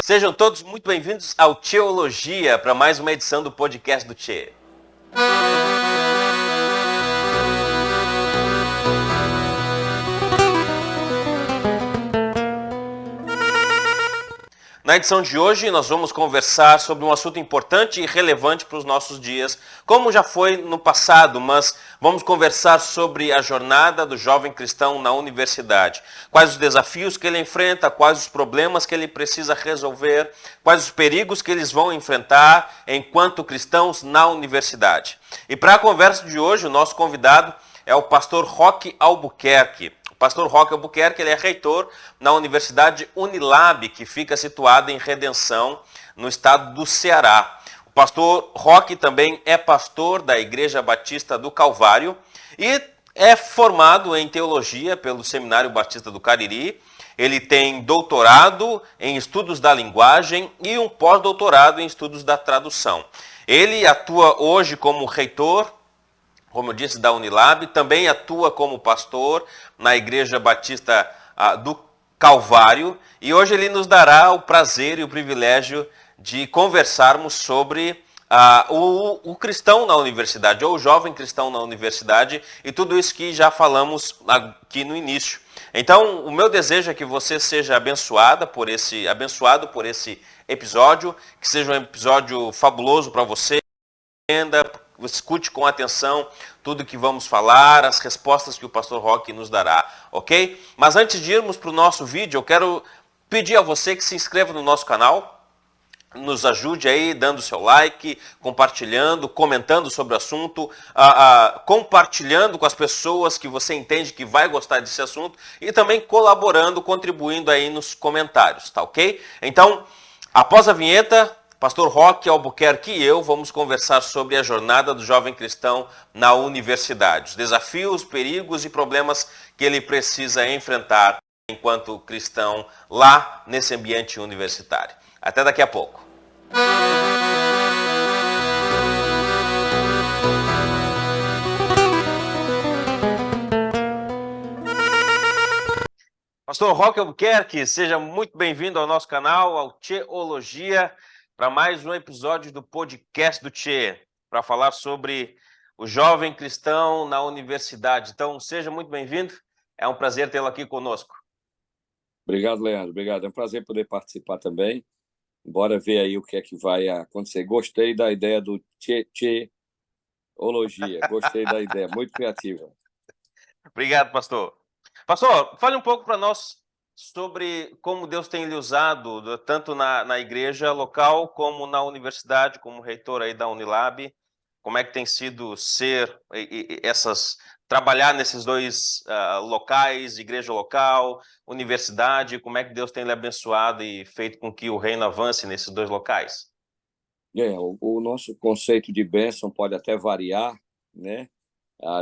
Sejam todos muito bem-vindos ao Teologia, para mais uma edição do podcast do Tchê. Na edição de hoje, nós vamos conversar sobre um assunto importante e relevante para os nossos dias, como já foi no passado, mas vamos conversar sobre a jornada do jovem cristão na universidade. Quais os desafios que ele enfrenta, quais os problemas que ele precisa resolver, quais os perigos que eles vão enfrentar enquanto cristãos na universidade. E para a conversa de hoje, o nosso convidado é o pastor Roque Albuquerque. Pastor Roque Albuquerque, ele é reitor na Universidade Unilab, que fica situada em Redenção, no estado do Ceará. O pastor Roque também é pastor da Igreja Batista do Calvário e é formado em teologia pelo Seminário Batista do Cariri. Ele tem doutorado em estudos da linguagem e um pós-doutorado em estudos da tradução. Ele atua hoje como reitor, como eu disse, da Unilab, também atua como pastor na Igreja Batista do Calvário, e hoje ele nos dará o prazer e o privilégio de conversarmos sobre o cristão na universidade, ou o jovem cristão na universidade, e tudo isso que já falamos aqui no início. Então, o meu desejo é que você seja abençoado por esse episódio, que seja um episódio fabuloso para você. Escute com atenção tudo que vamos falar, as respostas que o pastor Roque nos dará, ok? Mas antes de irmos para o nosso vídeo, eu quero pedir a você que se inscreva no nosso canal, nos ajude aí dando seu like, compartilhando, comentando sobre o assunto, compartilhando com as pessoas que você entende que vai gostar desse assunto e também colaborando, contribuindo aí nos comentários, tá ok? Então, após a vinheta, pastor Roque Albuquerque e eu vamos conversar sobre a jornada do jovem cristão na universidade, os desafios, perigos e problemas que ele precisa enfrentar enquanto cristão lá nesse ambiente universitário. Até daqui a pouco. Pastor Roque Albuquerque, seja muito bem-vindo ao nosso canal, ao Teologia, para mais um episódio do podcast do Tchê, para falar sobre o jovem cristão na universidade. Então, seja muito bem-vindo, é um prazer tê-lo aqui conosco. Obrigado, Leandro, obrigado. É um prazer poder participar também. Bora ver aí o que é que vai acontecer. Gostei da ideia do Tchê-ologia, gostei da ideia, muito criativa. Obrigado, pastor. Pastor, fale um pouco para nós sobre como Deus tem lhe usado, tanto na igreja local, como na universidade, como reitor aí da Unilab. Como é que tem sido trabalhar nesses dois locais, igreja local, universidade, como é que Deus tem lhe abençoado e feito com que o reino avance nesses dois locais? O nosso conceito de bênção pode até variar, né,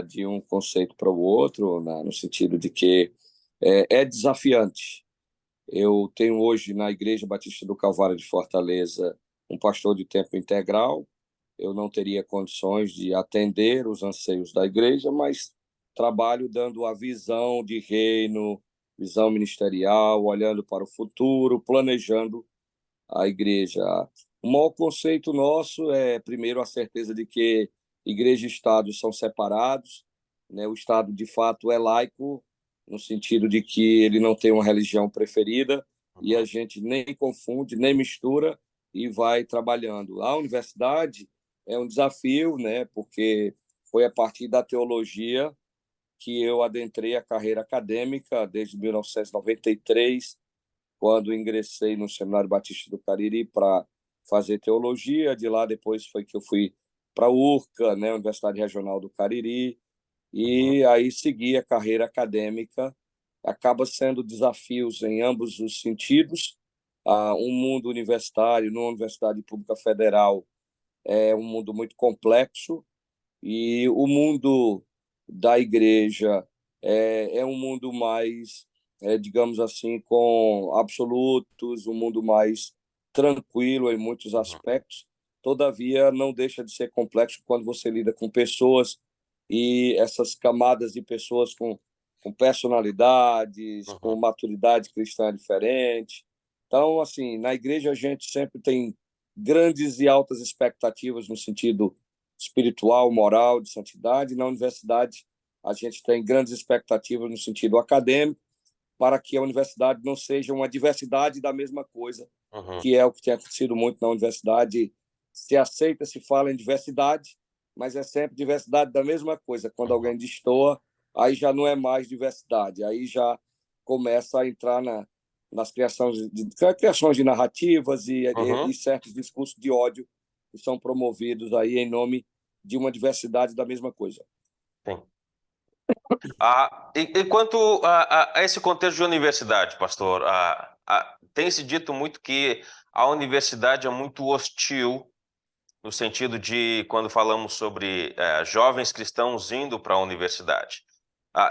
de um conceito para o outro, no sentido de que é desafiante. Eu tenho hoje na Igreja Batista do Calvário de Fortaleza um pastor de tempo integral. Eu não teria condições de atender os anseios da igreja, mas trabalho dando a visão de reino, visão ministerial, olhando para o futuro, planejando a igreja. O maior conceito nosso é, primeiro, a certeza de que igreja e Estado são separados, né? O Estado, de fato, é laico, no sentido de que ele não tem uma religião preferida, e a gente nem confunde, nem mistura, e vai trabalhando. A universidade é um desafio, né? Porque foi a partir da teologia que eu adentrei a carreira acadêmica desde 1993, quando ingressei no Seminário Batista do Cariri para fazer teologia. De lá, depois, foi que eu fui para a URCA, né, Universidade Regional do Cariri, e aí segui a carreira acadêmica. Acaba sendo desafios em ambos os sentidos. Um mundo universitário, numa Universidade Pública Federal, é um mundo muito complexo, e o mundo da igreja é um mundo mais, digamos assim, com absolutos, um mundo mais tranquilo em muitos aspectos. Todavia, não deixa de ser complexo quando você lida com pessoas, e essas camadas de pessoas com personalidades, com maturidade cristã diferente, Então, assim, na igreja a gente sempre tem grandes e altas expectativas no sentido espiritual, moral, de santidade. Na universidade a gente tem grandes expectativas no sentido acadêmico, para que a universidade não seja uma diversidade da mesma coisa, Uhum. que é o que tem acontecido muito na universidade. Se aceita, se fala em diversidade, mas é sempre diversidade da mesma coisa. Quando Uhum. alguém destoa, aí já não é mais diversidade, aí já começa a entrar nas criações de narrativas e Uhum. certos discursos de ódio que são promovidos aí em nome de uma diversidade da mesma coisa. Sim. E quanto a esse contexto de universidade, pastor, tem-se dito muito que a universidade é muito hostil, no sentido de quando falamos sobre jovens cristãos indo para a universidade.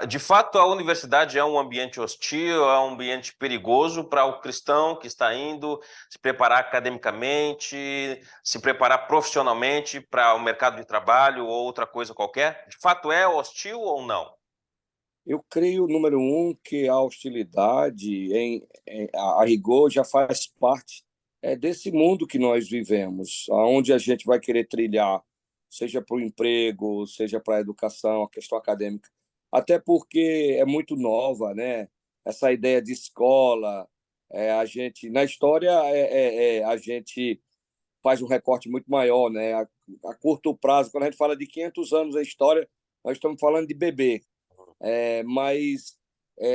De fato, a universidade é um ambiente hostil, é um ambiente perigoso para o cristão que está indo se preparar academicamente, se preparar profissionalmente para o mercado de trabalho ou outra coisa qualquer? De fato, é hostil ou não? Eu creio, número um, que a hostilidade, a rigor, já faz parte desse mundo que nós vivemos, aonde a gente vai querer trilhar, seja para o emprego, seja para a educação, a questão acadêmica. Até porque é muito nova, né? Essa ideia de escola, a gente, na história, a gente faz um recorte muito maior, né? A curto prazo, quando a gente fala de 500 anos da história, nós estamos falando de bebê, mas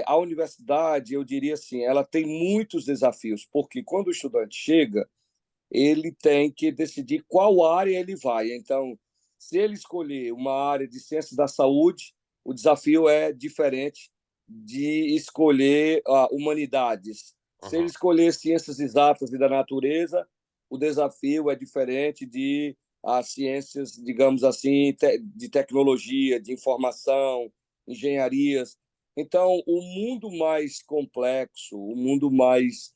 a universidade, eu diria assim, ela tem muitos desafios, porque quando o estudante chega, ele tem que decidir qual área ele vai. Então, se ele escolher uma área de ciências da saúde, o desafio é diferente de escolher humanidades. Se ele Uhum. escolher ciências exatas e da natureza, o desafio é diferente de as ciências, digamos assim, de tecnologia, de informação, engenharias. Então, o mundo mais complexo, o mundo mais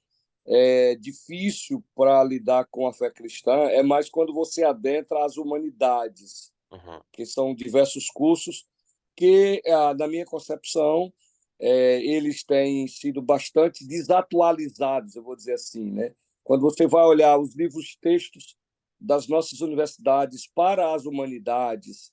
difícil para lidar com a fé cristã é mais quando você adentra as humanidades, Uhum. que são diversos cursos que, na minha concepção, eles têm sido bastante desatualizados, eu vou dizer assim, né? Quando você vai olhar os livros textos das nossas universidades para as humanidades,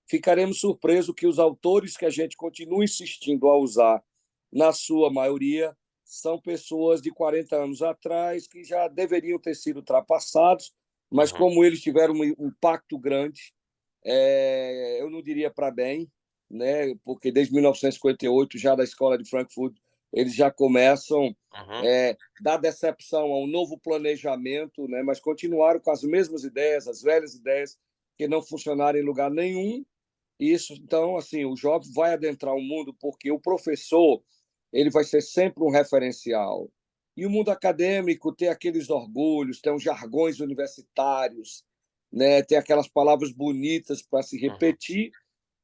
ficaremos surpresos que os autores que a gente continua insistindo a usar, na sua maioria, são pessoas de 40 anos atrás que já deveriam ter sido ultrapassados, mas Uhum. como eles tiveram um impacto grande, eu não diria para bem, né? Porque desde 1958, já da escola de Frankfurt, eles já começam Uhum. da decepção a um novo planejamento, né? Mas continuaram com as mesmas ideias, as velhas ideias, que não funcionaram em lugar nenhum. Isso, então, assim, o jovem vai adentrar o mundo porque o professor ele vai ser sempre um referencial. E o mundo acadêmico tem aqueles orgulhos, tem os jargões universitários, né? Tem aquelas palavras bonitas para se Uhum. repetir,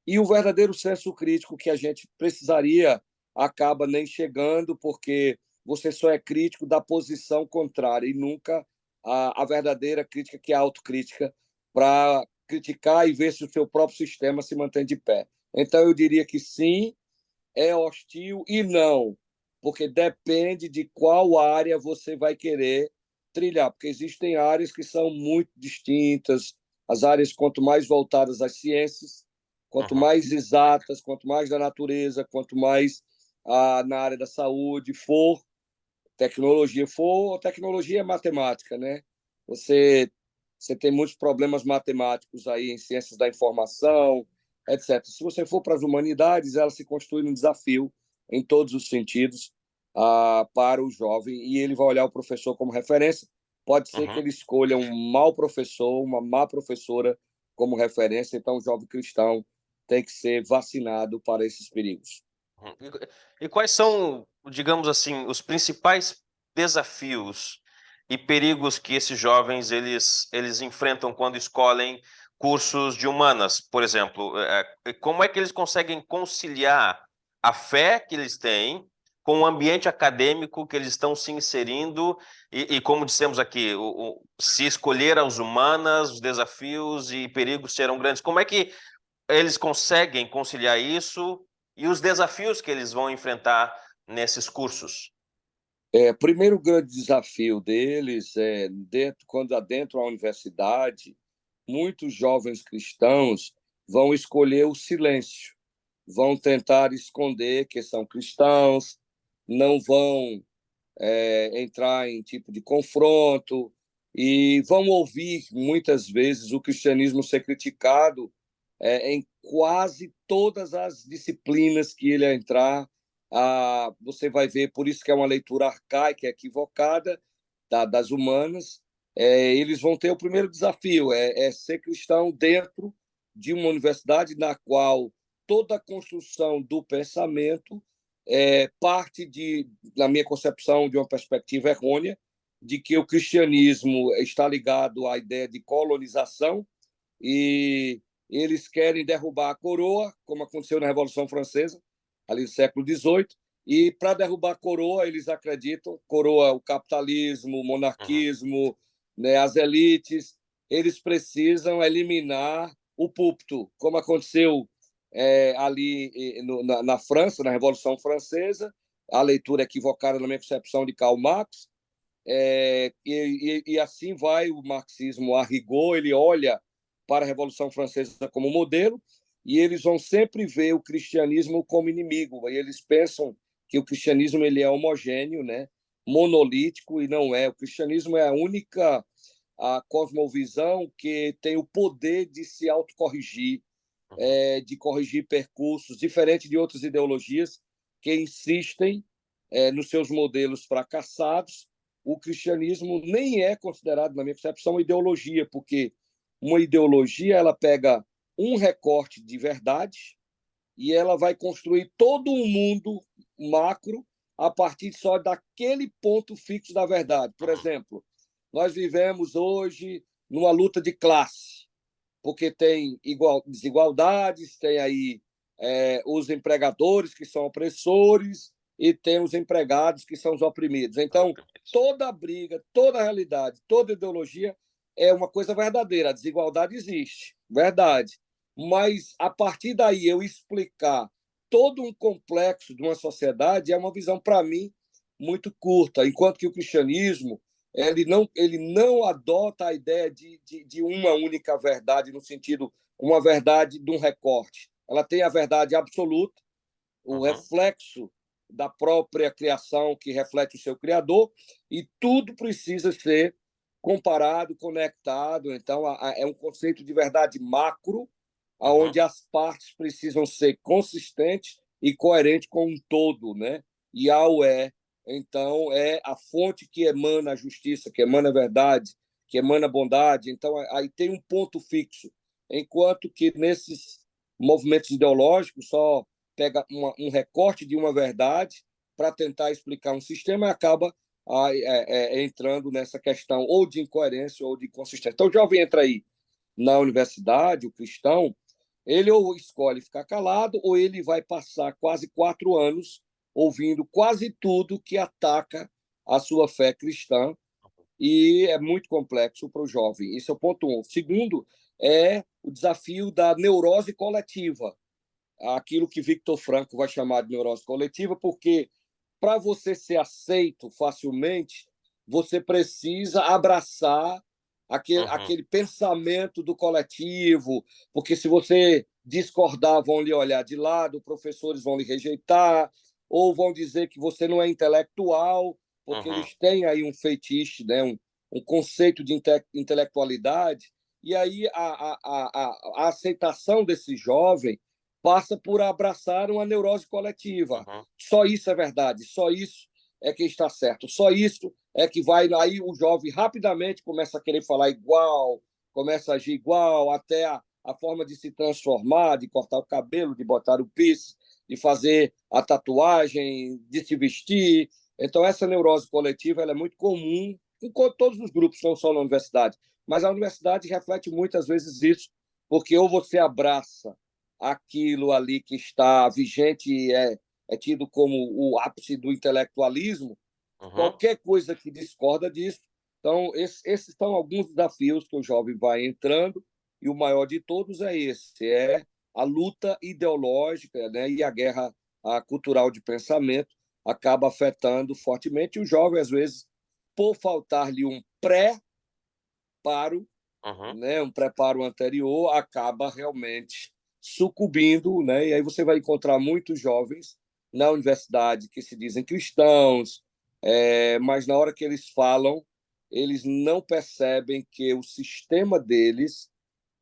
e o verdadeiro senso crítico que a gente precisaria acaba nem chegando, porque você só é crítico da posição contrária e nunca a verdadeira crítica, que é a autocrítica, para criticar e ver se o seu próprio sistema se mantém de pé. Então, eu diria que sim, é hostil e não, porque depende de qual área você vai querer trilhar, porque existem áreas que são muito distintas, as áreas quanto mais voltadas às ciências, quanto Uhum. mais exatas, quanto mais da natureza, quanto mais na área da saúde for, tecnologia é matemática, né? Você, você tem muitos problemas matemáticos aí em ciências da Uhum. informação, etc. Se você for para as humanidades, ela se constitui um desafio em todos os sentidos para o jovem e ele vai olhar o professor como referência. Pode ser que Uhum. ele escolha um mau professor, uma má professora como referência, então o jovem cristão tem que ser vacinado para esses perigos. Uhum. E quais são, digamos assim, os principais desafios e perigos que esses jovens eles enfrentam quando escolhem cursos de humanas, por exemplo? Como é que eles conseguem conciliar a fé que eles têm com o ambiente acadêmico que eles estão se inserindo e como dissemos aqui, se escolher as humanas, os desafios e perigos serão grandes. Como é que eles conseguem conciliar isso e os desafios que eles vão enfrentar nesses cursos? Primeiro grande desafio deles é, quando adentram a universidade, muitos jovens cristãos vão escolher o silêncio, vão tentar esconder que são cristãos, não vão entrar em tipo de confronto e vão ouvir muitas vezes o cristianismo ser criticado em quase todas as disciplinas que ele entrar. Você vai ver, por isso que é uma leitura arcaica, equivocada das humanas. Eles vão ter o primeiro desafio, é ser cristão dentro de uma universidade na qual toda a construção do pensamento parte na minha concepção, de uma perspectiva errônea, de que o cristianismo está ligado à ideia de colonização e eles querem derrubar a coroa, como aconteceu na Revolução Francesa, ali no século XVIII, e para derrubar a coroa, eles acreditam, coroa, o capitalismo, o Uhum. monarquismo, né, as elites, eles precisam eliminar o púlpito, como aconteceu ali na França, na Revolução Francesa, a leitura equivocada na minha concepção de Karl Marx, e assim vai o marxismo a rigor, ele olha para a Revolução Francesa como modelo, e eles vão sempre ver o cristianismo como inimigo, e eles pensam que o cristianismo ele é homogêneo, né, monolítico, e não é. O cristianismo é a cosmovisão que tem o poder de se autocorrigir, Uhum. de corrigir percursos, diferente de outras ideologias que insistem nos seus modelos fracassados. O cristianismo nem é considerado, na minha concepção, uma ideologia, porque uma ideologia ela pega um recorte de verdade e ela vai construir todo um mundo macro a partir só daquele ponto fixo da verdade. Por Uhum. exemplo, nós vivemos hoje numa luta de classe, porque tem desigualdades, tem aí os empregadores que são opressores e tem os empregados que são os oprimidos. Então, toda briga, toda realidade, toda ideologia é uma coisa verdadeira. A desigualdade existe, verdade. Mas, a partir daí, eu explicar todo um complexo de uma sociedade é uma visão, para mim, muito curta. Enquanto que o cristianismo ele não adota a ideia de uma única verdade, no sentido, uma verdade de um recorte. Ela tem a verdade absoluta, o Uhum. reflexo da própria criação que reflete o seu criador, e tudo precisa ser comparado, conectado. Então, é um conceito de verdade macro, Uhum. onde as partes precisam ser consistentes e coerentes com um todo, né? E então, é a fonte que emana a justiça, que emana a verdade, que emana a bondade. Então, aí tem um ponto fixo. Enquanto que nesses movimentos ideológicos só pega um recorte de uma verdade para tentar explicar um sistema e acaba entrando nessa questão ou de incoerência ou de inconsistência. Então, o jovem entra aí na universidade, o cristão, ele ou escolhe ficar calado ou ele vai passar quase 4 anos ouvindo quase tudo que ataca a sua fé cristã, e é muito complexo para o jovem. Esse é o ponto um. Segundo, é o desafio da neurose coletiva, aquilo que Victor Frankl vai chamar de neurose coletiva, porque para você ser aceito facilmente, você precisa abraçar Uhum. aquele pensamento do coletivo, porque se você discordar, vão lhe olhar de lado, professores vão lhe rejeitar, ou vão dizer que você não é intelectual, porque Uhum. eles têm aí um fetiche, né? um conceito de intelectualidade, e aí a aceitação desse jovem passa por abraçar uma neurose coletiva. Uhum. Só isso é verdade, só isso é que está certo, só isso é que vai. Aí o jovem rapidamente começa a querer falar igual, começa a agir igual, até a forma de se transformar, de cortar o cabelo, de botar o piercing, de fazer a tatuagem, de se vestir. Então, essa neurose coletiva ela é muito comum em todos os grupos, não só na universidade. Mas a universidade reflete muitas vezes isso, porque ou você abraça aquilo ali que está vigente e é tido como o ápice do intelectualismo, Uhum. qualquer coisa que discorda disso. Então, esses são alguns desafios que o jovem vai entrando, e o maior de todos é esse, é a luta ideológica, né, e a guerra cultural de pensamento, acaba afetando fortemente o jovem, às vezes, por faltar-lhe um preparo, Uhum. né, um preparo anterior, acaba realmente sucumbindo, né? E aí você vai encontrar muitos jovens na universidade que se dizem cristãos, mas na hora que eles falam, eles não percebem que o sistema deles,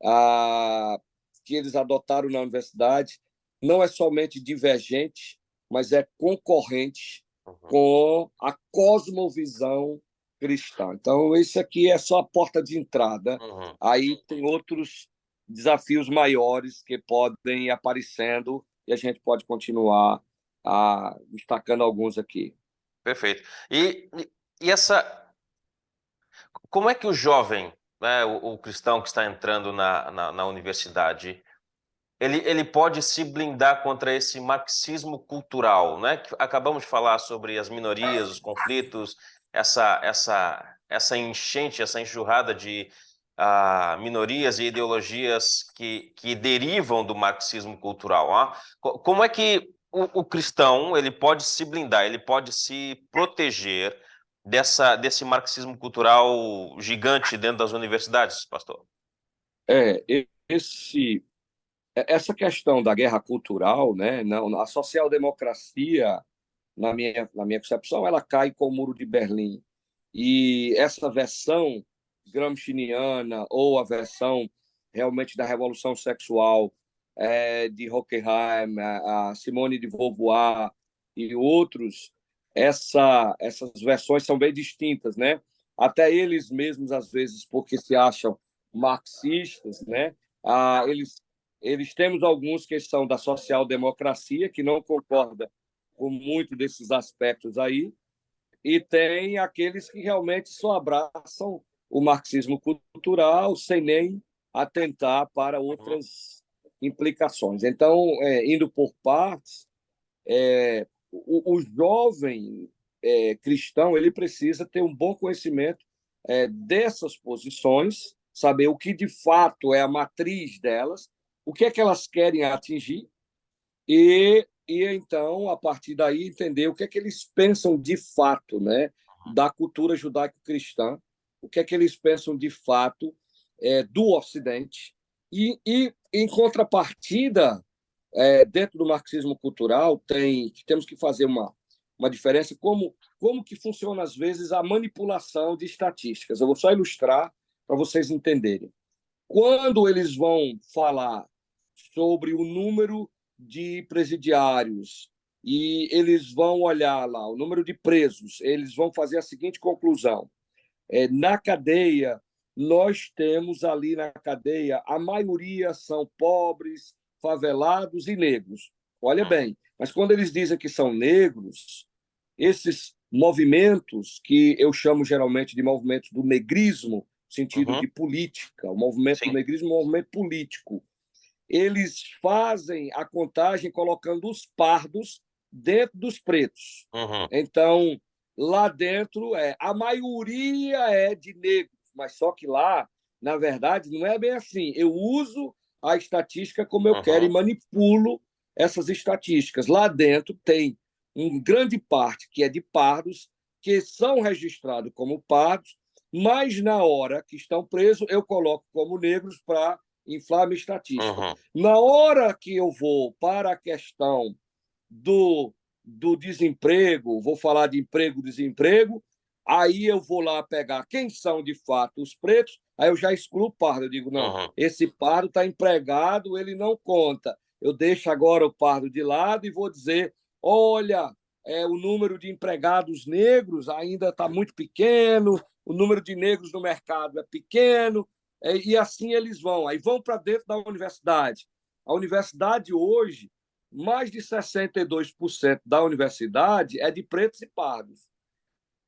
a, que eles adotaram na universidade, não é somente divergente, mas é concorrente Uhum. com a cosmovisão cristã. Então, isso aqui é só a porta de entrada. Uhum. Aí tem outros desafios maiores que podem ir aparecendo e a gente pode continuar destacando alguns aqui. Perfeito. E como é que o jovem, né, o cristão que está entrando na universidade, ele pode se blindar contra esse marxismo cultural, né? Que acabamos de falar sobre as minorias, os conflitos, essa enchente, essa enxurrada de minorias e ideologias que derivam do marxismo cultural. Como é que o cristão ele pode se blindar, ele pode se proteger desse marxismo cultural gigante dentro das universidades, pastor? É, esse essa questão da guerra cultural, né? Não, a social-democracia, na minha concepção, ela cai com o Muro de Berlim. E essa versão gramsciana ou a versão realmente da revolução sexual de Horkheim, a Simone de Beauvoir e outros, essas versões são bem distintas, né? Até eles mesmos, às vezes, porque se acham marxistas, né? Eles temos alguns que são da social-democracia, que não concorda com muito desses aspectos aí, e tem aqueles que realmente só abraçam o marxismo cultural sem nem atentar para Uhum. outras implicações. Então, indo por partes, o jovem cristão ele precisa ter um bom conhecimento dessas posições, saber o que de fato é a matriz delas, o que é que elas querem atingir e então, a partir daí, entender o que é que eles pensam de fato, né, da cultura judaico-cristã, o que é que eles pensam de fato do Ocidente. E, em contrapartida, dentro do marxismo cultural, temos que fazer uma diferença, como que funciona, às vezes, a manipulação de estatísticas. Eu vou só ilustrar para vocês entenderem. Quando eles vão falar sobre o número de presidiários e eles vão olhar lá o número de presos, eles vão fazer a seguinte conclusão: na cadeia, nós temos ali na cadeia, a maioria são pobres, favelados e negros. Olha bem, mas quando eles dizem que são negros, esses movimentos, que eu chamo geralmente de movimentos do negrismo, no sentido Uhum. de política, o movimento do Sim. negrismo é um movimento político. Eles fazem a contagem colocando os pardos dentro dos pretos. Uhum. Então, lá dentro, a maioria é de negros, mas só que lá, na verdade, não é bem assim. Eu uso a estatística como eu quero e Uhum. manipulo essas estatísticas. Lá dentro tem uma grande parte que é de pardos, que são registrados como pardos, mas na hora que estão presos, eu coloco como negros para inflar a minha estatística. Uhum. Na hora que eu vou para a questão do desemprego, vou falar de emprego, desemprego, aí eu vou lá pegar quem são de fato os pretos, aí eu já excluo o pardo, eu digo, não, Uhum. esse pardo está empregado, ele não conta. Eu deixo agora o pardo de lado e vou dizer, olha, o número de empregados negros ainda está muito pequeno, o número de negros no mercado é pequeno, e assim eles vão. Aí vão para dentro da universidade. A universidade hoje, mais de 62% da universidade é de pretos e pardos.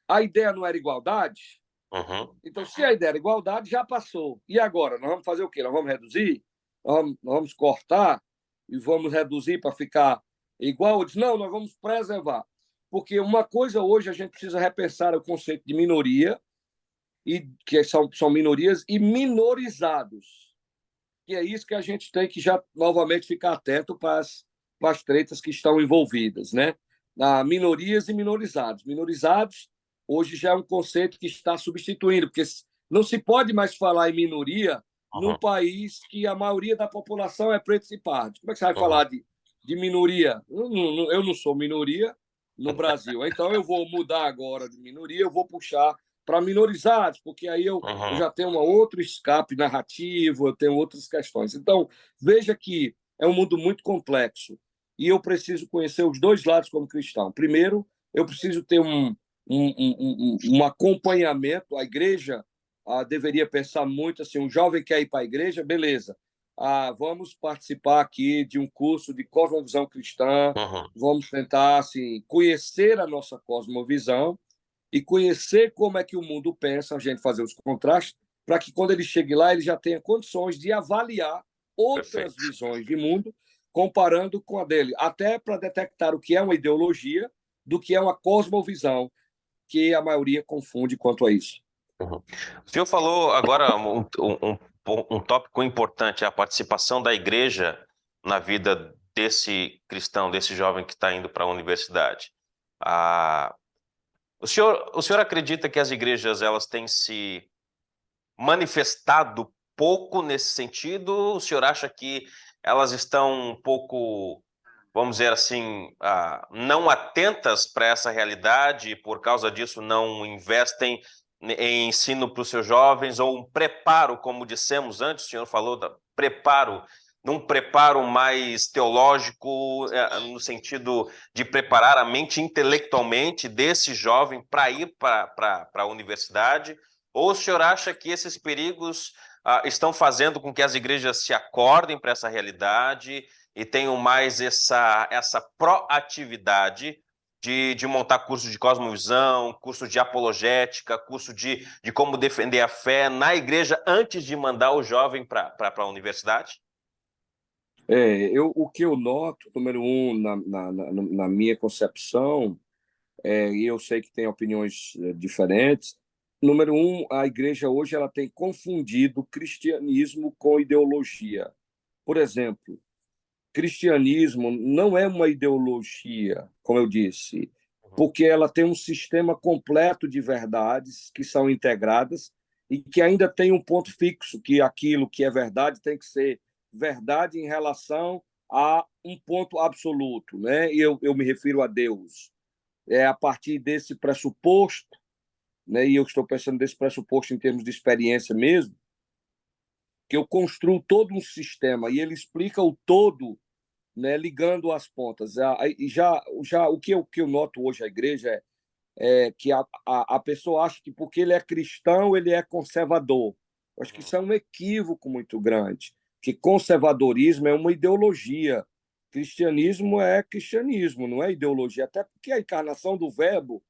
A ideia não era igualdade? Uhum. Então, se a ideia era igualdade, já passou. E agora? Nós vamos fazer o quê? Nós vamos reduzir? Nós vamos cortar e vamos reduzir para ficar igual? Eu disse, não, nós vamos preservar. Porque uma coisa hoje a gente precisa repensar o conceito de minoria, e que são minorias e minorizados. E é isso que a gente tem que já novamente ficar atento para as tretas que estão envolvidas, né? minorias e minorizados. Minorizados, hoje já é um conceito que está substituindo, porque não se pode mais falar em minoria num Uhum, país que a maioria da população é pretos e pardos. Como é que você vai uhum, falar de minoria? Eu não sou minoria no Brasil. Então eu vou mudar agora de minoria, eu vou puxar para minorizados, porque aí eu uhum. já tenho um outro escape narrativo, eu tenho outras questões. Então, veja que é um mundo muito complexo e eu preciso conhecer os dois lados como cristão. Primeiro, eu preciso ter um acompanhamento. A igreja deveria pensar muito assim: um jovem quer ir para a igreja, beleza. Vamos participar aqui de um curso de cosmovisão cristã, Uhum. vamos tentar assim, conhecer a nossa cosmovisão e conhecer como é que o mundo pensa, a gente fazer os contrastes, para que quando ele chegue lá, ele já tenha condições de avaliar outras Perfeito. visões de mundo, comparando com a dele, até para detectar o que é uma ideologia do que é uma cosmovisão, que a maioria confunde quanto a isso. Uhum. O senhor falou agora um tópico importante, a participação da igreja na vida desse cristão, desse jovem que está indo para a universidade. Ah, o senhor acredita que as igrejas elas têm se manifestado pouco nesse sentido? O senhor acha que elas estão um pouco, vamos dizer assim, não atentas para essa realidade e por causa disso não investem em ensino para os seus jovens ou um preparo, como dissemos antes, o senhor falou da preparo, num preparo mais teológico, no sentido de preparar a mente intelectualmente desse jovem para ir para a universidade? Ou o senhor acha que esses perigos estão fazendo com que as igrejas se acordem para essa realidade e tenham mais essa proatividade de montar curso de cosmovisão, curso de apologética, curso de como defender a fé na igreja antes de mandar o jovem para a universidade? O que eu noto, número um, na minha concepção, e eu sei que tem opiniões diferentes. Número um, a igreja hoje ela tem confundido cristianismo com ideologia. Por exemplo, cristianismo não é uma ideologia, como eu disse, Uhum, porque ela tem um sistema completo de verdades que são integradas e que ainda tem um ponto fixo, que aquilo que é verdade tem que ser verdade em relação a um ponto absoluto, né? E eu me refiro a Deus. É a partir desse pressuposto, né? E eu estou pensando desse pressuposto em termos de experiência mesmo, que eu construo todo um sistema e ele explica o todo, né, ligando as pontas. E já o que eu noto hoje a igreja é que a pessoa acha que porque ele é cristão, ele é conservador. Eu acho que uhum, isso é um equívoco muito grande, que conservadorismo é uma ideologia. Cristianismo é cristianismo, não é ideologia, até porque a encarnação do verbo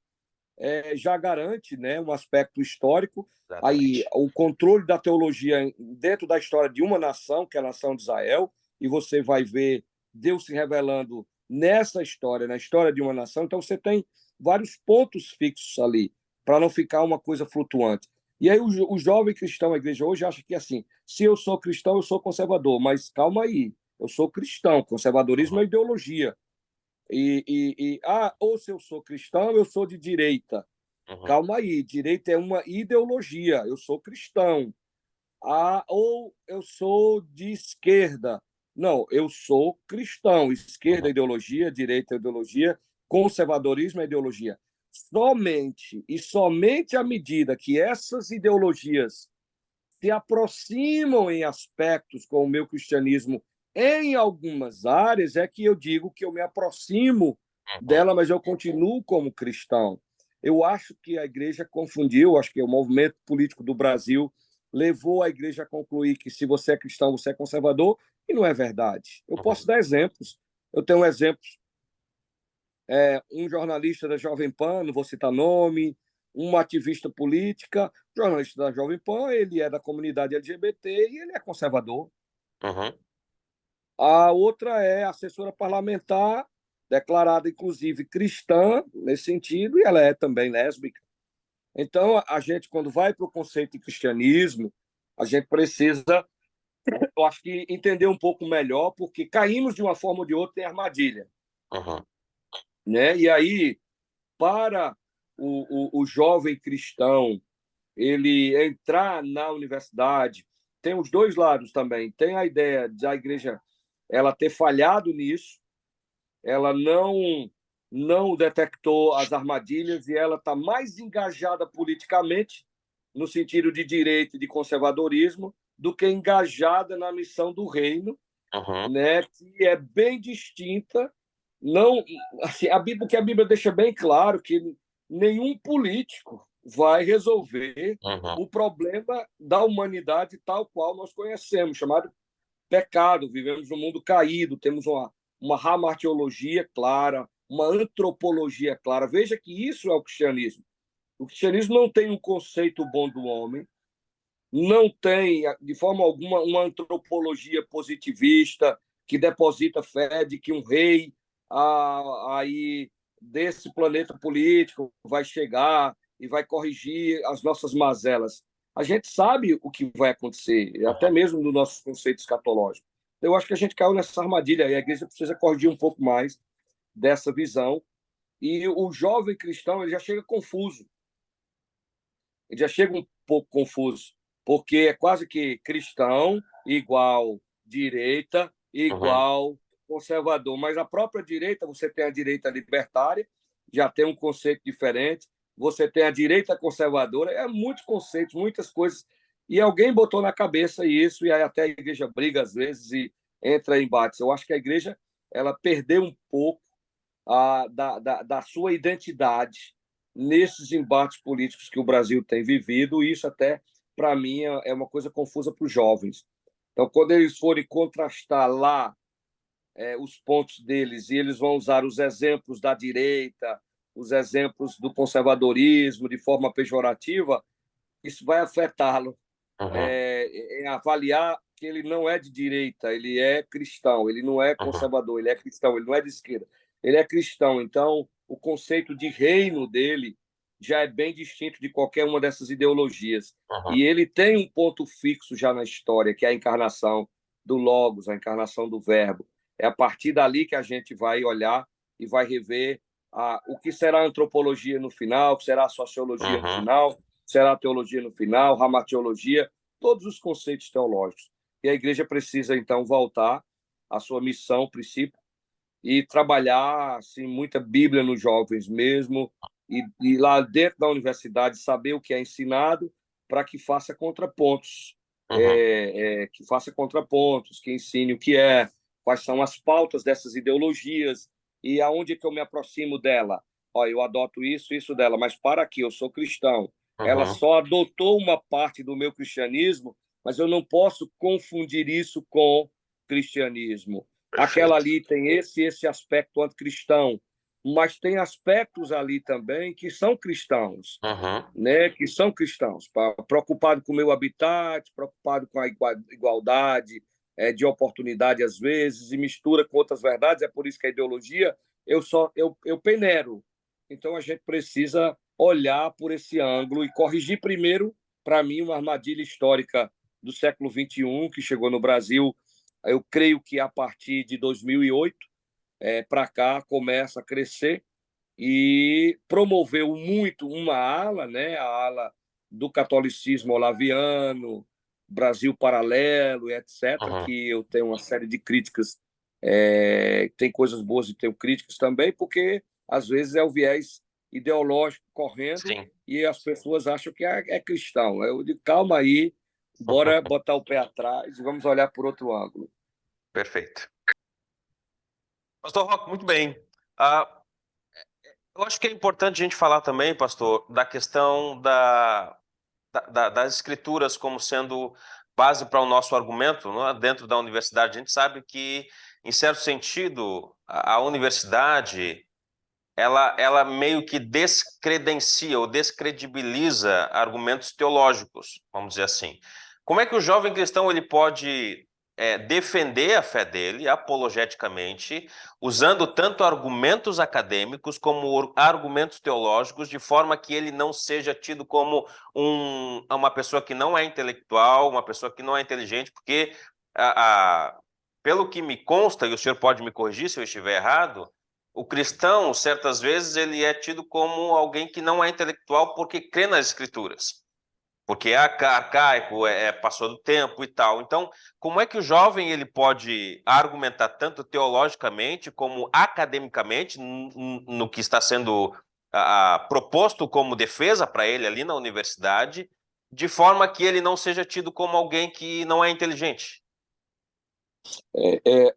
já garante, né, um aspecto histórico. Aí exatamente. o controle da teologia dentro da história de uma nação, que é a nação de Israel, e você vai ver Deus se revelando nessa história, na história de uma nação. Então você tem vários pontos fixos ali, para não ficar uma coisa flutuante. E aí o jovem cristão, a igreja hoje, acha que assim, se eu sou cristão, eu sou conservador. Mas calma aí, eu sou cristão, conservadorismo Uhum, é ideologia. Ou se eu sou cristão, eu sou de direita. uhum, Calma aí, direita é uma ideologia, eu sou cristão. Ou eu sou de esquerda. Não, eu sou cristão. Esquerda uhum, é ideologia, direita é ideologia, conservadorismo é ideologia. Somente e somente à medida que essas ideologias se aproximam em aspectos com o meu cristianismo em algumas áreas, é que eu digo que eu me aproximo uhum, dela, mas eu continuo como cristão. Eu acho que a igreja confundiu, acho que o movimento político do Brasil levou a igreja a concluir que se você é cristão, você é conservador, e não é verdade. Eu uhum, posso dar exemplos. Eu tenho exemplos um jornalista da Jovem Pan, não vou citar nome, uma ativista política, jornalista da Jovem Pan, ele é da comunidade LGBT e ele é conservador. uhum, A outra é assessora parlamentar, declarada inclusive cristã nesse sentido, e ela é também lésbica. Então, a gente, quando vai para o conceito de cristianismo, a gente precisa, eu acho que, entender um pouco melhor, porque caímos de uma forma ou de outra em armadilha. uhum. né? E aí, para o jovem cristão ele entrar na universidade, tem os dois lados também. Tem a ideia da igreja ela ter falhado nisso, ela não detectou as armadilhas e ela está mais engajada politicamente, no sentido de direito e de conservadorismo, do que engajada na missão do reino, Uhum, né, que é bem distinta. Não, assim, o que a Bíblia deixa bem claro que nenhum político vai resolver uhum, o problema da humanidade tal qual nós conhecemos, chamado pecado. Vivemos num mundo caído, temos uma hamartiologia clara, uma antropologia clara. Veja que isso é o cristianismo. O cristianismo não tem um conceito bom do homem, não tem, de forma alguma, uma antropologia positivista que deposita fé de que um rei aí desse planeta político vai chegar e vai corrigir as nossas mazelas. A gente sabe o que vai acontecer, até uhum. mesmo no nosso conceito escatológico. Eu acho que a gente caiu nessa armadilha e a igreja precisa corrigir um pouco mais dessa visão. E o jovem cristão ele já chega confuso, ele já chega um pouco confuso, porque é quase que cristão igual direita Uhum, igual conservador, mas a própria direita, você tem a direita libertária, já tem um conceito diferente, você tem a direita conservadora, é muitos conceitos, muitas coisas, e alguém botou na cabeça isso, e aí até a igreja briga às vezes e entra em embates. Eu acho que a igreja ela perdeu um pouco da sua identidade nesses embates políticos que o Brasil tem vivido, e isso até, para mim, é uma coisa confusa para os jovens. Então, quando eles forem contrastar lá os pontos deles, e eles vão usar os exemplos da direita, os exemplos do conservadorismo de forma pejorativa, isso vai afetá-lo uhum, em avaliar que ele não é de direita, ele é cristão, ele não é uhum, conservador, ele é cristão, ele não é de esquerda, ele é cristão. Então, o conceito de reino dele já é bem distinto de qualquer uma dessas ideologias. uhum, E ele tem um ponto fixo já na história, que é a encarnação do Logos, a encarnação do Verbo. É a partir dali que a gente vai olhar e vai rever o que será a antropologia no final, o que será a sociologia no uhum, final, será a teologia no final, ramatiologia, todos os conceitos teológicos. E a igreja precisa, então, voltar à sua missão, princípio, e trabalhar assim, muita Bíblia nos jovens mesmo, e lá dentro da universidade saber o que é ensinado para que faça contrapontos, uhum, que faça contrapontos, que ensine o que é, quais são as pautas dessas ideologias e aonde que eu me aproximo dela. Ó, eu adoto isso dela, mas para aqui, eu sou cristão. Ela uhum. só adotou uma parte do meu cristianismo, mas eu não posso confundir isso com cristianismo. Aquela Perfeito. ali tem esse aspecto anticristão, mas tem aspectos ali também que são cristãos, Uhum, né? Que são cristãos, preocupado com o meu habitat, preocupado com a igualdade de oportunidade às vezes e mistura com outras verdades. É por isso que a ideologia eu peneiro. Então a gente precisa olhar por esse ângulo e corrigir primeiro, para mim, uma armadilha histórica do século XXI que chegou no Brasil. Eu creio que a partir de 2008 para cá começa a crescer e promoveu muito uma ala, né, a ala do catolicismo olaviano, Brasil Paralelo, etc., uhum. que eu tenho uma série de críticas, tem coisas boas e tenho críticas também, porque às vezes é o viés ideológico correndo Sim. e as pessoas acham que é cristão. Eu digo, calma aí, bora botar o pé atrás e vamos olhar por outro ângulo. Perfeito. Pastor Roque, muito bem. Ah, eu acho que é importante a gente falar também, pastor, da questão das escrituras como sendo base para o nosso argumento, não é? Dentro da universidade. A gente sabe que, em certo sentido, a universidade ela meio que descredencia ou descredibiliza argumentos teológicos, vamos dizer assim. Como é que o jovem cristão ele pode defender a fé dele apologeticamente, usando tanto argumentos acadêmicos como argumentos teológicos, de forma que ele não seja tido como uma pessoa que não é intelectual, uma pessoa que não é inteligente, porque pelo que me consta, e o senhor pode me corrigir se eu estiver errado, o cristão, certas vezes, ele é tido como alguém que não é intelectual porque crê nas escrituras, porque é arcaico, passou do tempo e tal. Então, como é que o jovem ele pode argumentar tanto teologicamente como academicamente no que está sendo proposto como defesa para ele ali na universidade, de forma que ele não seja tido como alguém que não é inteligente? É, é,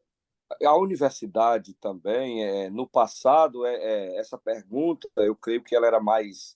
a universidade também, no passado, essa pergunta, eu creio que ela era mais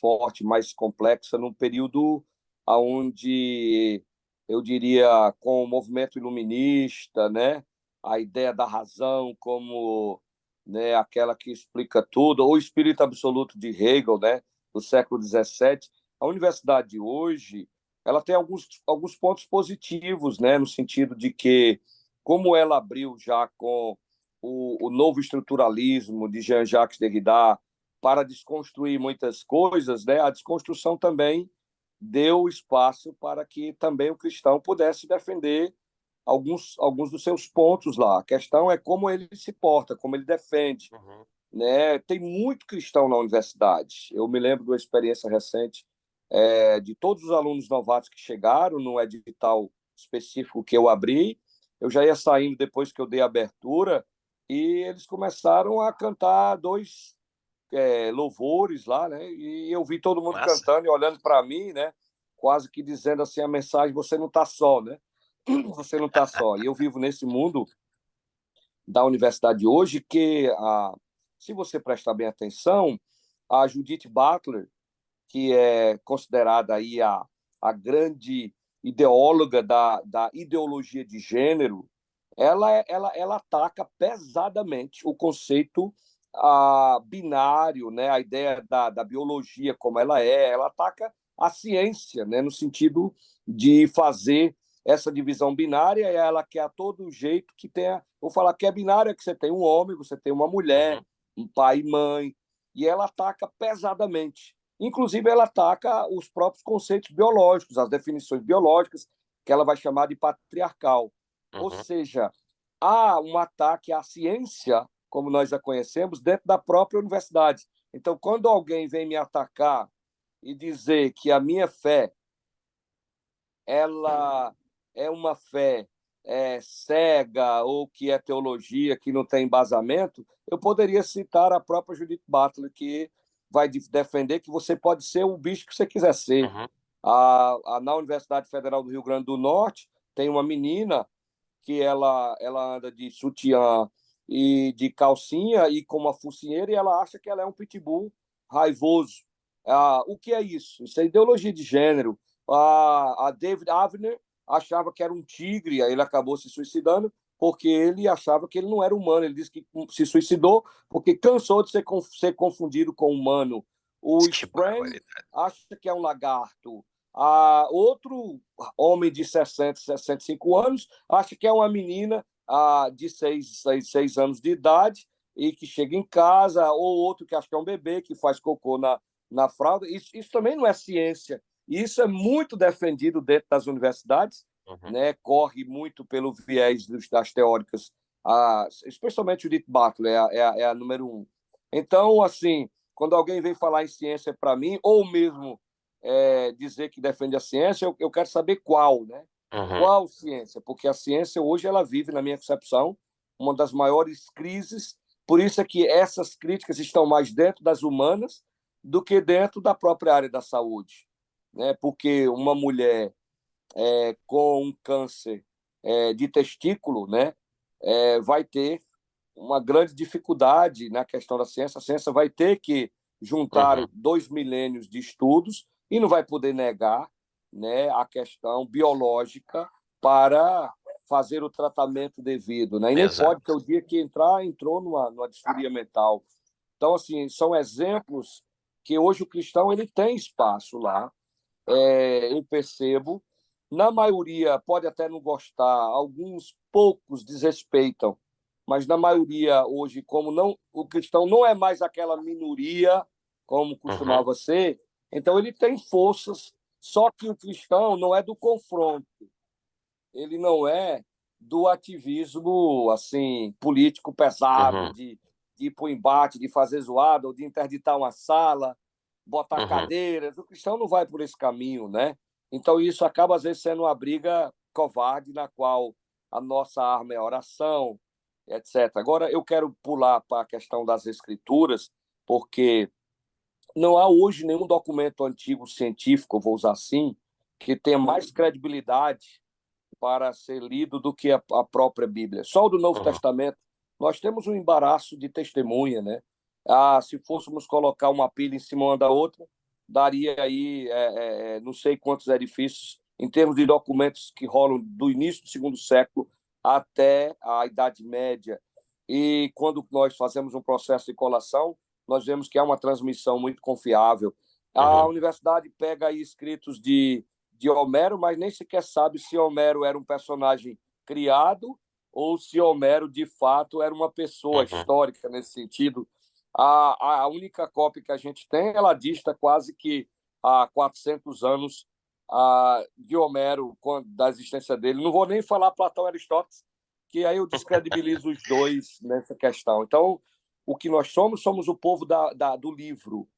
forte, mais complexa, num período onde, eu diria, com o movimento iluminista, né, a ideia da razão como, né, aquela que explica tudo, ou o espírito absoluto de Hegel, né, do século XVII. A universidade de hoje, ela tem alguns pontos positivos, né, no sentido de que, como ela abriu já com o novo estruturalismo de Jean-Jacques Derrida, para desconstruir muitas coisas, né, a desconstrução também deu espaço para que também o cristão pudesse defender alguns dos seus pontos lá. A questão é como ele se porta, como ele defende. Uhum. Né? Tem muito cristão na universidade. Eu me lembro de uma experiência recente de todos os alunos novatos que chegaram no edital específico que eu abri. Eu já ia saindo depois que eu dei a abertura e eles começaram a cantar dois louvores lá, né? E eu vi todo mundo Massa. cantando e olhando para mim, né? Quase que dizendo assim a mensagem: você não está só, né? Você não está só. E eu vivo nesse mundo da universidade hoje que, se você prestar bem atenção, a Judith Butler, que é considerada aí a grande ideóloga da ideologia de gênero, ela ataca pesadamente o conceito binário, né? A ideia da biologia como ela ataca a ciência, né? No sentido de fazer essa divisão binária, e ela quer a todo jeito que tenha. Vou falar que é binário, é que você tem um homem, você tem uma mulher, Uhum. um pai e mãe, e ela ataca pesadamente. Inclusive, ela ataca os próprios conceitos biológicos, as definições biológicas, que ela vai chamar de patriarcal. Ou Uhum. seja, há um ataque à ciência, como nós a conhecemos, dentro da própria universidade. Então, quando alguém vem me atacar e dizer que a minha fé ela é uma fé cega ou que é teologia que não tem embasamento, eu poderia citar a própria Judith Butler, que vai defender que você pode ser o bicho que você quiser ser. Uhum. Na Universidade Federal do Rio Grande do Norte tem uma menina que ela anda de sutiã e de calcinha e com uma focinheira e ela acha que ela é um pitbull raivoso. O que é isso? Isso é ideologia de gênero. A David Avner achava que era um tigre, aí ele acabou se suicidando porque ele achava que ele não era humano. Ele disse que se suicidou porque cansou de ser confundido com humano. O Que Sprang barbaridade. acha que é um lagarto. Outro homem de 60, 65 anos acha que é uma menina de 6 anos de idade e que chega em casa, ou outro que acha que é um bebê que faz cocô na fralda. Isso também não é ciência. Isso é muito defendido dentro das universidades, Uhum. né? Corre muito pelo viés das teóricas, especialmente Judith Butler, é a número um. Então, assim, quando alguém vem falar em ciência para mim, ou mesmo dizer que defende a ciência, eu quero saber qual, né? Uhum. Qual ciência? Porque a ciência hoje ela vive, na minha concepção, uma das maiores crises. Por isso é que essas críticas estão mais dentro das humanas do que dentro da própria área da saúde, né? Porque uma mulher com um câncer de testículo, né, vai ter uma grande dificuldade na questão da ciência. A ciência vai ter que juntar Uhum. 2 milênios de estudos e não vai poder negar, né, a questão biológica para fazer o tratamento devido, né? E nem pode, porque Exato. o dia que entrou numa disforia mental. Então, assim, são exemplos que hoje o cristão ele tem espaço lá. Eu percebo. Na maioria, pode até não gostar, alguns poucos desrespeitam, mas na maioria hoje, como não, o cristão não é mais aquela minoria como Uhum. costumava ser, então ele tem forças, só que o cristão não é do confronto, ele não é do ativismo assim político pesado Uhum. de de ir para o embate, de fazer zoada, ou de interditar uma sala, botar Uhum. cadeiras. O cristão não vai por esse caminho, né? Então, isso acaba, às vezes, sendo uma briga covarde, na qual a nossa arma é a oração, etc. Agora, eu quero pular para a questão das escrituras, porque não há hoje nenhum documento antigo científico, vou usar assim, que tenha mais credibilidade para ser lido do que a própria Bíblia. Só o do Novo Uhum. Testamento, nós temos um embaraço de testemunha, né? Ah, se fôssemos colocar uma pilha em cima uma da outra, daria aí não sei quantos edifícios, em termos de documentos que rolam do início do segundo século até a Idade Média. E quando nós fazemos um processo de colação, nós vemos que há uma transmissão muito confiável. A Uhum. universidade pega aí escritos de Homero, mas nem sequer sabe se Homero era um personagem criado ou se Homero, de fato, era uma pessoa Uhum. histórica nesse sentido. A única cópia que a gente tem, ela dista quase que há 400 anos de Homero, da existência dele. Não vou nem falar Platão e Aristóteles, que aí eu descredibilizo os dois nessa questão. Então, o que nós somos, somos o povo do livro.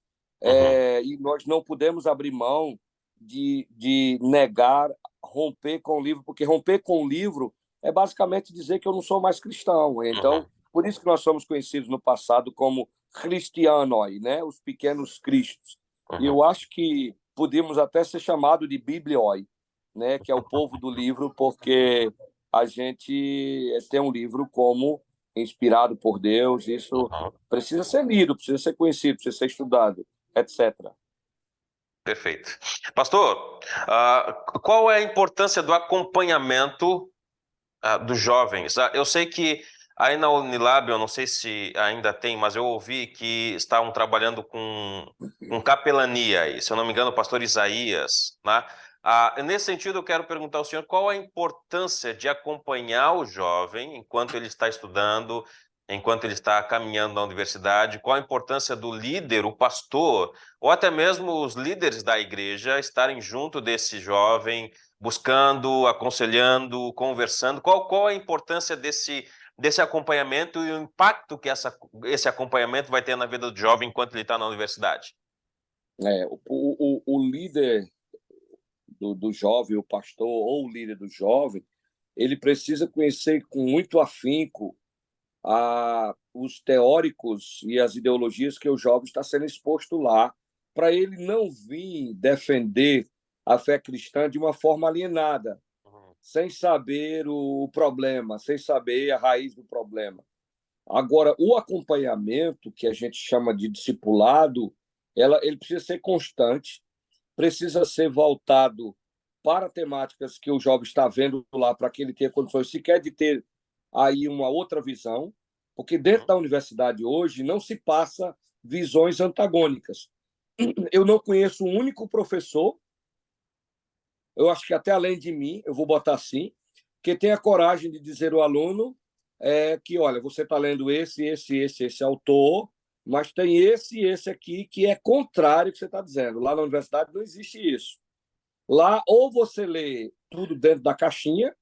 Uhum. E nós não podemos abrir mão de negar, romper com o livro, porque romper com o livro é basicamente dizer que eu não sou mais cristão. Uhum. Então, por isso que nós somos conhecidos no passado como cristianoi, né? Os pequenos cristos. E Uhum. eu acho que podemos até ser chamado de biblioi, né? Que é o povo do livro, porque a gente tem um livro como inspirado por Deus. Isso Uhum. precisa ser lido, precisa ser conhecido, precisa ser estudado, etc. Perfeito. Pastor, qual é a importância do acompanhamento dos jovens? Eu sei que aí na Unilab, eu não sei se ainda tem, mas eu ouvi que estavam trabalhando com capelania aí, se eu não me engano, o pastor Isaías, né? Nesse sentido, eu quero perguntar ao senhor qual a importância de acompanhar o jovem enquanto ele está estudando, enquanto ele está caminhando na universidade, qual a importância do líder, o pastor, ou até mesmo os líderes da igreja estarem junto desse jovem, buscando, aconselhando, conversando. Qual a importância desse acompanhamento e o impacto que esse acompanhamento vai ter na vida do jovem enquanto ele está na universidade? O líder do jovem, o pastor ou o líder do jovem, ele precisa conhecer com muito afinco os teóricos e as ideologias que o jovem está sendo exposto lá, para ele não vir defender a fé cristã de uma forma alienada, Uhum. sem saber o problema, sem saber a raiz do problema. Agora, o acompanhamento, que a gente chama de discipulado, ele precisa ser constante, precisa ser voltado para temáticas que o jovem está vendo lá, para que ele tenha condições sequer de ter aí uma outra visão, porque dentro Uhum. da universidade hoje não se passa visões antagônicas. Eu não conheço um único professor, eu acho que até além de mim, eu vou botar assim, que tenha coragem de dizer ao aluno que, olha, você está lendo esse autor, mas tem esse e esse aqui que é contrário ao que você está dizendo. Lá na universidade não existe isso. Lá, ou você lê tudo dentro da caixinha,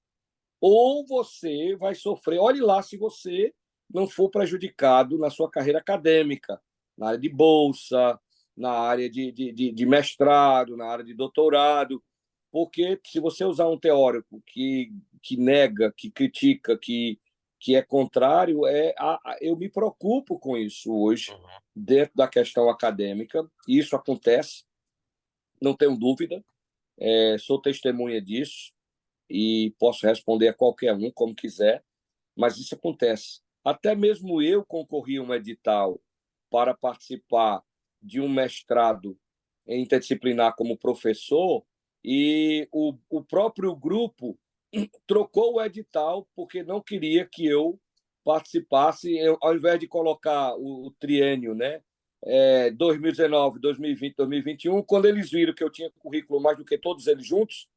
ou você vai sofrer. Olhe lá se você não for prejudicado na sua carreira acadêmica, na área de bolsa, na área de mestrado, na área de doutorado. Porque se você usar um teórico que nega, que critica, que é contrário, eu me preocupo com isso hoje, Uhum. dentro da questão acadêmica. Isso acontece, não tenho dúvida, sou testemunha disso e posso responder a qualquer um como quiser, mas isso acontece. Até mesmo eu concorri a um edital para participar de um mestrado interdisciplinar como professor e o próprio grupo trocou o edital porque não queria que eu participasse, ao invés de colocar o triênio, né? 2019, 2020, 2021, quando eles viram que eu tinha currículo mais do que todos eles juntos,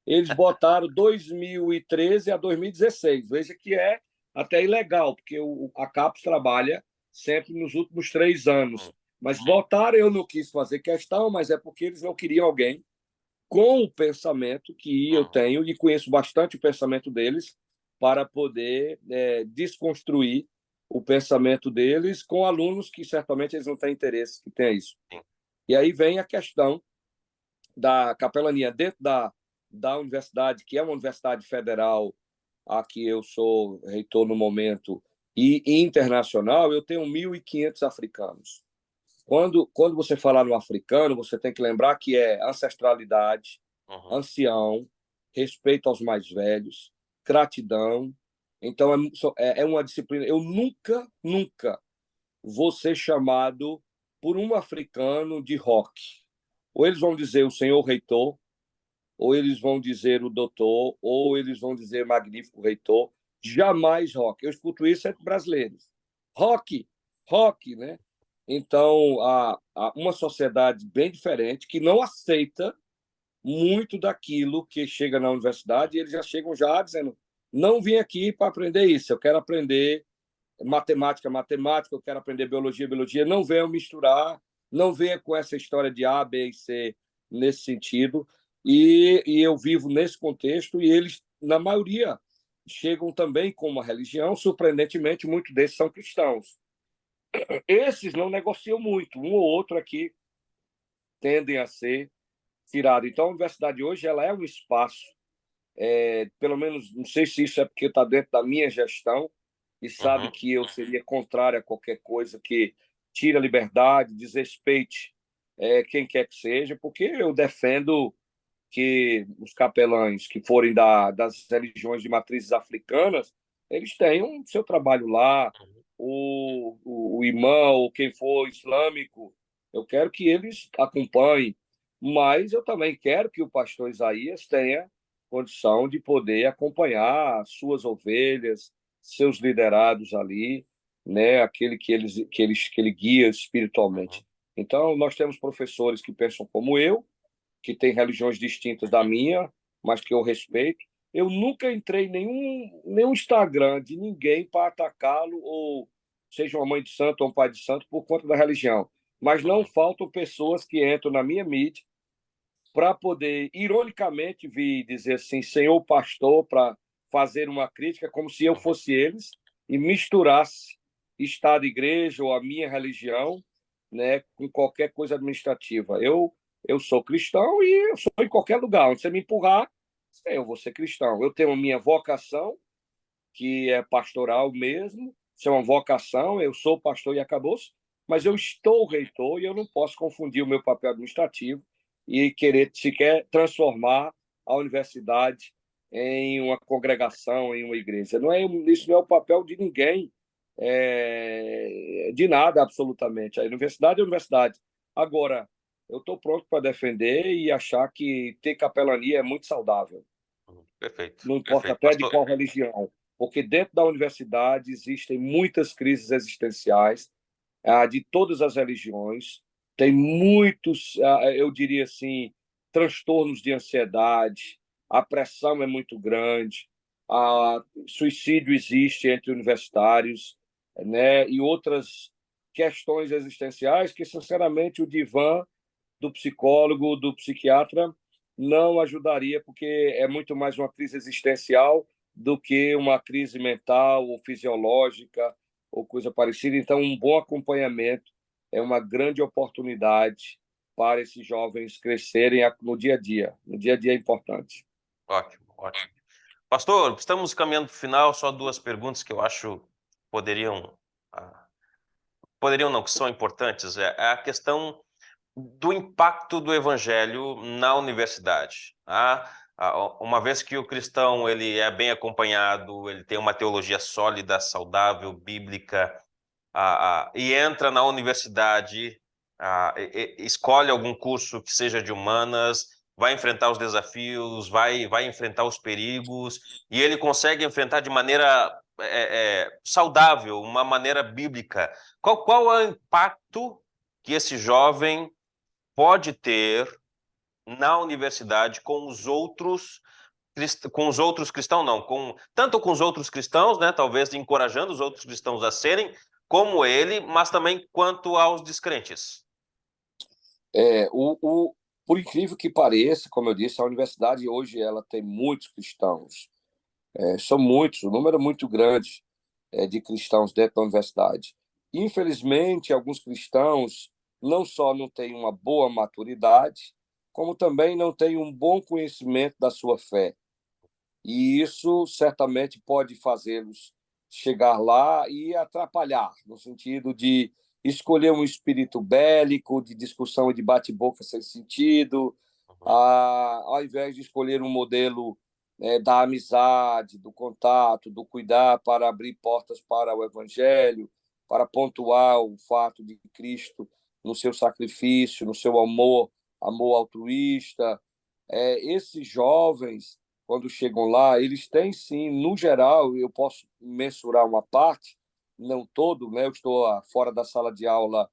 eles botaram 2013 a 2016. Veja que é até ilegal, porque a CAPES trabalha sempre nos últimos 3 anos. Mas botaram, eu não quis fazer questão, mas é porque eles não queriam alguém com o pensamento que eu Uhum. tenho, e conheço bastante o pensamento deles, para poder desconstruir o pensamento deles com alunos que certamente eles não têm interesse que tenha isso. Sim. E aí vem a questão da capelania dentro da universidade, que é uma universidade federal, a que eu sou reitor no momento, e internacional, eu tenho 1.500 africanos. Quando você falar no africano, você tem que lembrar que é ancestralidade, ancião, respeito aos mais velhos, gratidão. Então, é uma disciplina. Eu nunca vou ser chamado por um africano de rock. Ou eles vão dizer o senhor reitor, ou eles vão dizer o doutor, ou eles vão dizer magnífico reitor. Jamais rock. Eu escuto isso entre brasileiros. Rock, rock, né? Então, há uma sociedade bem diferente que não aceita muito daquilo que chega na universidade e eles já chegam já dizendo não vim aqui para aprender isso, eu quero aprender matemática, eu quero aprender biologia. Não venham misturar, não venha com essa história de A, B e C nesse sentido. E eu vivo nesse contexto e eles, na maioria, chegam também com uma religião, surpreendentemente, muitos desses são cristãos. Esses não negociam muito, um ou outro aqui tendem a ser tirado. Então, a universidade hoje ela é um espaço, pelo menos, não sei se isso é porque está dentro da minha gestão, e sabe que eu seria contrário a qualquer coisa que tire a liberdade, desrespeite quem quer que seja, porque eu defendo que os capelães que forem das religiões de matrizes africanas, eles tenham seu trabalho lá, o imã ou quem for islâmico, eu quero que eles acompanhem, mas eu também quero que o pastor Isaías tenha condição de poder acompanhar suas ovelhas, seus liderados ali, né, aquele que ele guia espiritualmente. Então, nós temos professores que pensam como eu, que têm religiões distintas da minha, mas que eu respeito. Eu nunca entrei em nenhum Instagram de ninguém para atacá-lo, ou seja uma mãe de santo ou um pai de santo, por conta da religião. Mas não faltam pessoas que entram na minha mídia para poder, ironicamente, vir dizer assim, senhor pastor, para fazer uma crítica, como se eu fosse eles, e misturasse Estado, igreja ou a minha religião, né, com qualquer coisa administrativa. Eu sou cristão e eu sou em qualquer lugar. Onde você me empurrar, eu vou ser cristão. Eu tenho a minha vocação, que é pastoral mesmo, isso é uma vocação, eu sou pastor e acabou-se, mas eu estou reitor e eu não posso confundir o meu papel administrativo e querer sequer transformar a universidade em uma congregação, em uma igreja. Isso não é o papel de ninguém, de nada absolutamente. A universidade é a universidade. Agora, eu estou pronto para defender e achar que ter capelania é muito saudável. Perfeito, Não importa perfeito. até de Pastor, qual religião, porque dentro da universidade existem muitas crises existenciais, de todas as religiões, tem muitos, eu diria assim, transtornos de ansiedade, a pressão é muito grande, suicídio existe entre universitários, né, e outras questões existenciais que, sinceramente, o divã do psicólogo, do psiquiatra, não ajudaria, porque é muito mais uma crise existencial do que uma crise mental ou fisiológica ou coisa parecida. Então, um bom acompanhamento é uma grande oportunidade para esses jovens crescerem no dia a dia. No dia a dia é importante. ótimo, ótimo. Pastor, estamos caminhando para o final, só duas perguntas que eu acho poderiam, ah, poderiam não, que são importantes. É a questão do impacto do evangelho na universidade. Uma vez que o cristão ele é bem acompanhado, ele tem uma teologia sólida, saudável, bíblica, e entra na universidade, escolhe algum curso que seja de humanas, vai enfrentar os desafios, vai enfrentar os perigos, e ele consegue enfrentar de maneira saudável, uma maneira bíblica. Qual é o impacto que esse jovem pode ter na universidade com os outros cristãos, não, tanto com os outros cristãos, né, talvez encorajando os outros cristãos a serem como ele, mas também quanto aos descrentes. Por incrível que pareça, como eu disse, a universidade hoje ela tem muitos cristãos. São muitos, o número é muito grande. de cristãos dentro da universidade. Infelizmente, alguns cristãos não só não têm uma boa maturidade, como também não têm um bom conhecimento da sua fé. E isso certamente pode fazê-los chegar lá e atrapalhar, no sentido de escolher um espírito bélico, de discussão e de bate-boca sem sentido, Uhum. ao invés de escolher um modelo da amizade, do contato, do cuidar para abrir portas para o evangelho, para pontuar o fato de Cristo no seu sacrifício, no seu amor altruísta. Esses jovens, quando chegam lá, eles têm sim, no geral, eu posso mensurar uma parte, não todo, né? Eu estou fora da sala de aula,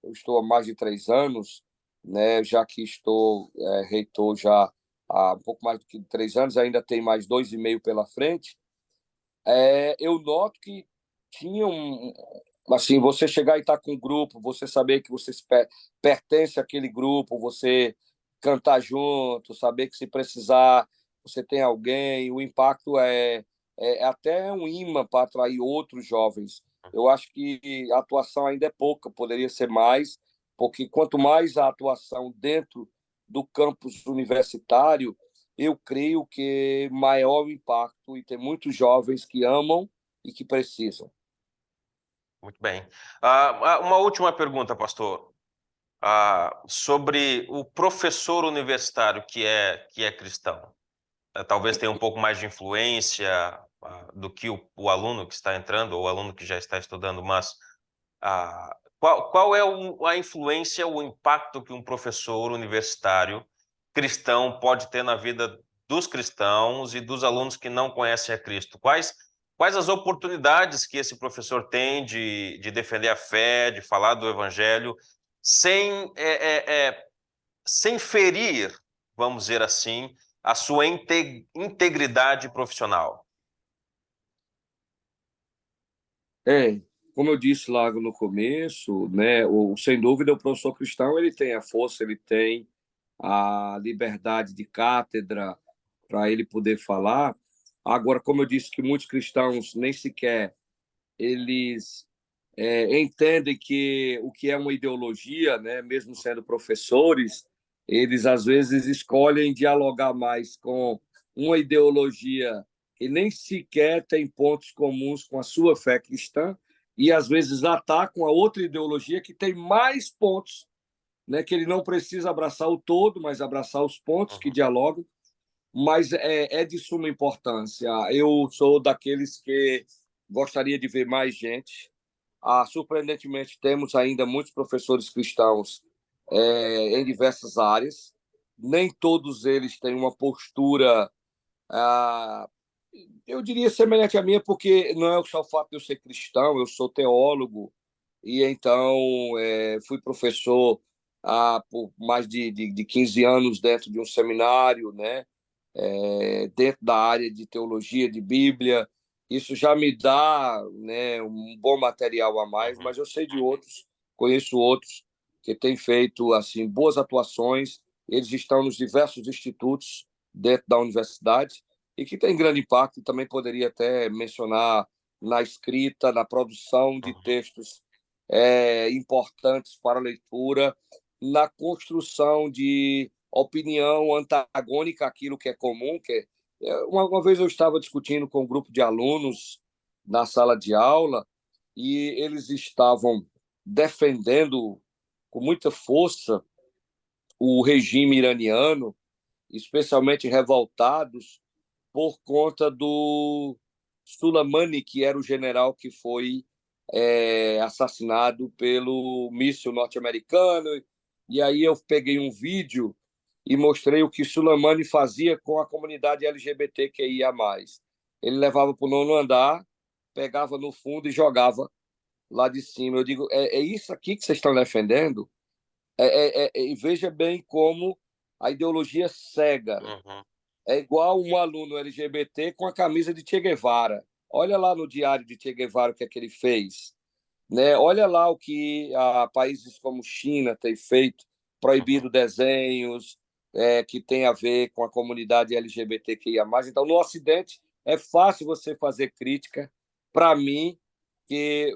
eu estou há mais de 3 anos, né? Já que estou reitor já há um pouco mais do que 3 anos, ainda tem mais 2 e meio pela frente. Eu noto que tinha assim, você chegar e estar com um grupo, você saber que você pertence àquele grupo, você cantar junto, saber que se precisar, você tem alguém, o impacto é até um imã para atrair outros jovens. Eu acho que a atuação ainda é pouca, poderia ser mais, porque quanto mais a atuação dentro do campus universitário, eu creio que maior o impacto, e tem muitos jovens que amam e que precisam. Muito bem. Uma última pergunta, pastor. Sobre o professor universitário que é cristão. Talvez tenha um pouco mais de influência do que o aluno que está entrando, ou o aluno que já está estudando, mas qual é a influência, o impacto que um professor universitário cristão pode ter na vida dos cristãos e dos alunos que não conhecem a Cristo? Quais as oportunidades que esse professor tem de defender a fé, de falar do evangelho, sem, sem ferir, vamos dizer assim, a sua integridade profissional? É, como eu disse lá no começo, né, sem dúvida o professor cristão ele tem a força, ele tem a liberdade de cátedra para ele poder falar. Agora, como eu disse que muitos cristãos nem sequer eles entendem que o que é uma ideologia, né, mesmo sendo professores, eles às vezes escolhem dialogar mais com uma ideologia que nem sequer tem pontos comuns com a sua fé cristã, e às vezes atacam a outra ideologia que tem mais pontos, né, que ele não precisa abraçar o todo, mas abraçar os pontos que Uhum. dialogam, mas é de suma importância. Eu sou daqueles que gostaria de ver mais gente. Surpreendentemente, temos ainda muitos professores cristãos em diversas áreas. Nem todos eles têm uma postura, ah, eu diria, semelhante à minha, porque não é só o fato de eu ser cristão, eu sou teólogo, e então fui professor por mais de 15 anos dentro de um seminário, né? Dentro da área de teologia, de Bíblia. Isso já me dá, né, um bom material a mais, Uhum. mas eu sei de outros, conheço outros que têm feito assim boas atuações. Eles estão nos diversos institutos dentro da universidade e que tem grande impacto. Também poderia até mencionar na escrita, na produção de Uhum. textos importantes para a leitura, na construção de opinião antagônica àquilo que é comum. Uma vez eu estava discutindo com um grupo de alunos na sala de aula e eles estavam defendendo com muita força o regime iraniano, especialmente revoltados por conta do Soleimani, que era o general que foi assassinado pelo míssil norte-americano. E aí eu peguei um vídeo e mostrei o que Soleimani fazia com a comunidade LGBTQIA+. Ele levava para o nono andar, pegava no fundo e jogava lá de cima. Eu digo, é isso aqui que vocês estão defendendo? E veja bem como a ideologia cega. Uhum. É igual um aluno LGBT com a camisa de Che Guevara. Olha lá no diário de Che Guevara o que é que ele fez. Né? Olha lá o que países como China têm feito, Uhum. proibido desenhos que tem a ver com a comunidade LGBTQIA+. Então, no Ocidente, é fácil você fazer crítica para mim, que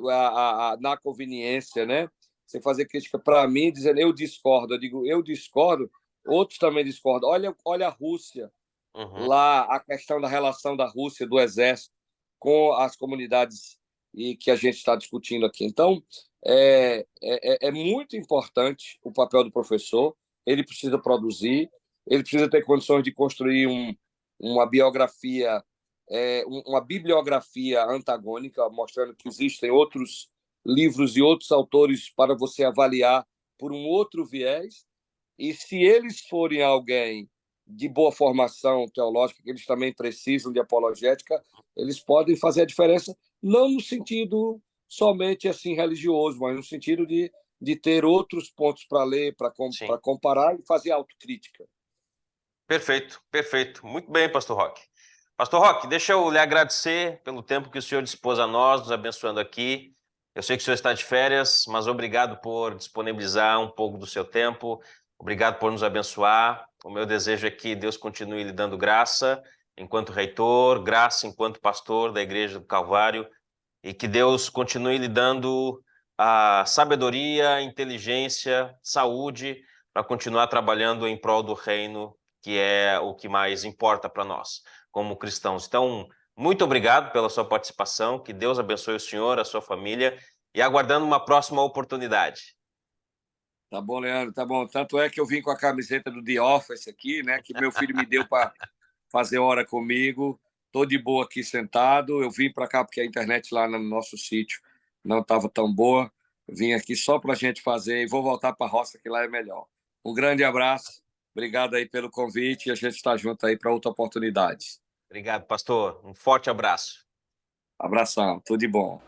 na conveniência, né? Você fazer crítica para mim, dizendo eu discordo. Eu digo, eu discordo, outros também discordam. Olha a Rússia, Uhum. lá a questão da relação da Rússia, do exército, com as comunidades e que a gente está discutindo aqui. Então, é muito importante o papel do professor, ele precisa produzir, ele precisa ter condições de construir uma biografia, uma bibliografia antagônica, mostrando que existem outros livros e outros autores para você avaliar por um outro viés, e se eles forem alguém de boa formação teológica, que eles também precisam de apologética, eles podem fazer a diferença, não no sentido somente assim religioso, mas no sentido de ter outros pontos para ler, para Sim. comparar e fazer autocrítica. Perfeito, perfeito. Muito bem, Pastor Roque. Pastor Roque, deixa eu lhe agradecer pelo tempo que o senhor dispôs a nós, nos abençoando aqui. Eu sei que o senhor está de férias, mas obrigado por disponibilizar um pouco do seu tempo. Obrigado por nos abençoar. O meu desejo é que Deus continue lhe dando graça enquanto reitor, graça enquanto pastor da Igreja do Calvário, e que Deus continue lhe dando a sabedoria, inteligência, saúde para continuar trabalhando em prol do reino, que é o que mais importa para nós, como cristãos. Então, muito obrigado pela sua participação, que Deus abençoe o senhor, a sua família, e aguardando uma próxima oportunidade. Tá bom, Leandro, tá bom. Tanto é que eu vim com a camiseta do The Office aqui, né, que meu filho me deu para fazer hora comigo. Tô de boa aqui sentado. Eu vim para cá porque a internet lá no nosso sítio não estava tão boa. Vim aqui só para a gente fazer e vou voltar para a roça, que lá é melhor. Um grande abraço. Obrigado aí pelo convite e a gente está junto aí para outra oportunidade. Obrigado, pastor. Um forte abraço. Abração, tudo de bom.